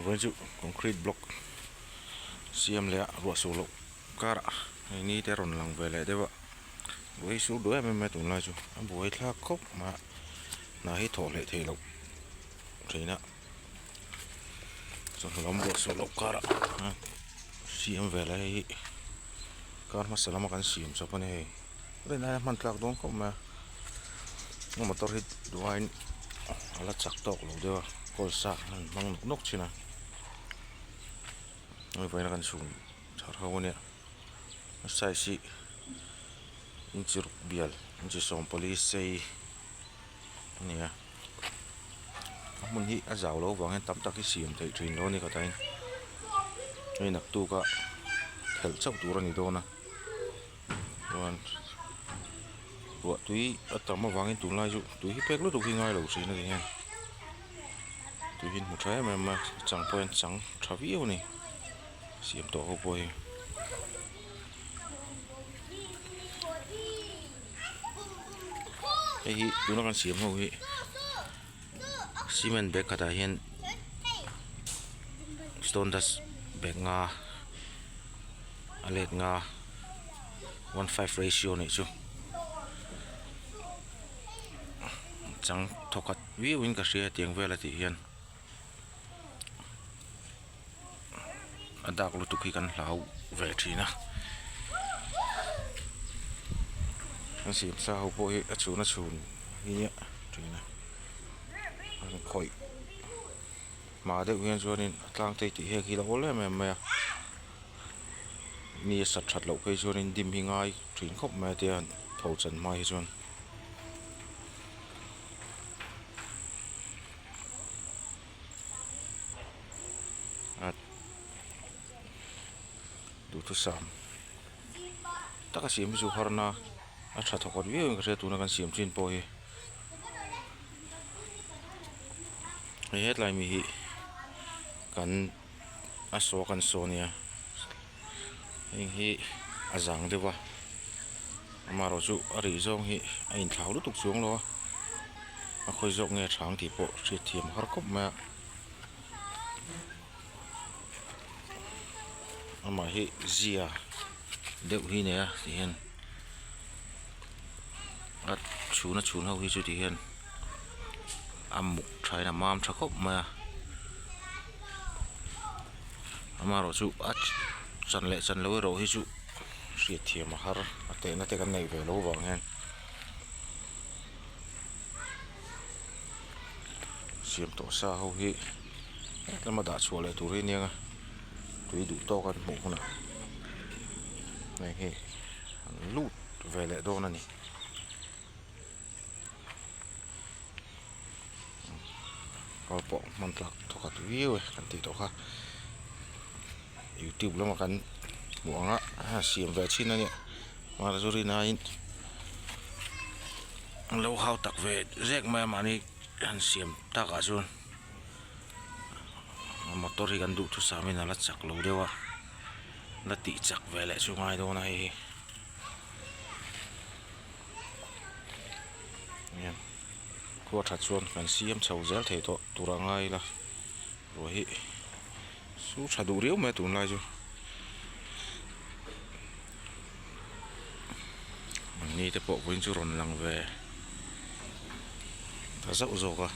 với chữ concrete block xiêm lẹ ruột số lộc cara ini teron lang về lại đấy vợ với số đuôi em tụi này chú buổi thác cốc mà là hết thổ lệ thì lộc thế nè rồi lắm ruột số lộc cara xiêm về lại cara masalah makan xiêm sao cái này đây này mình lạc đông không mà motor hit dua ini alat cak tok loh dia kolsa mang nok cina oi vai kan sun cara ini saya si incir bial incir som polisi ini ya mun hi azau lo wang tam tak siam thei thin lo ni ka tain ei nak tu ka thel chau tur ani do na wan ruột túi ở tầm mà vàng tụi lai dụ túi hít lúc khi ngay đầu xí này thì túi hít một trái mà chẳng quen chẳng trả víu này xiêm tổ hộp bồi ấy tụi nó còn xiêm không vậy cement bag kata hiền stone dust bag nga alet nga 1:5 ratio này chứ chẳng thoát view in cái xe tiếng về là thì hiện đã có lúc khi cần lão về thì na anh xem sao bôi ở chỗ nó chùn như nhá thì na khỏi mà được nguyên cho nên tăng tây thì khi đó lên mà ni sạch sạch lậu cái cho nên dim hi ngay chuyển khóc mà tiền thầu trần mai cho đủ thứ sắm tất cả xiêm dù hoa na chặt thọ quạt viếng cái tụi nó cần xiêm trên bôi hết lại mi cần số cần số nè hi azang đấy wa mà rồi chú ở đây giống hi anh tháo lúc tục xuống lo mà khơi rộng nghe sáng thì bộ chỉ thiểm hard cop mà hi zia đều hi nè thì hiện chú nó hi chú thì hiện mục trái là mam chắc khóc mà rồi chú chân lâu rồi hi chú siết thiểm mà har tệ nó cái này về lâu vàng hen xiêm tổ sa hậu hi cái mà đã xua lại tụi hi nè tụi đủ toกันหมูน่ะนี่เฮ้ลูดเวลาโดนนี่ก็ปอกมันตักทอดวิวกันติดตัวค่ะ YouTube แล้วมากันหมวงอ่ะเสียมแวชิ้นนั่นเนี่ยมาจุรินาอินแล้วเขาตักเวแรกมานี่กันเสียมตักอาจุนmotor hi kan du thu sami na la chak lo dewa la ti chak vele chu ngai do na hi yan ko tha chuan kan siam chho zel thei to tura ngai la ro hi su tha du riu me tun lai chu ni te po win chu ron lang ve ta zau zo ka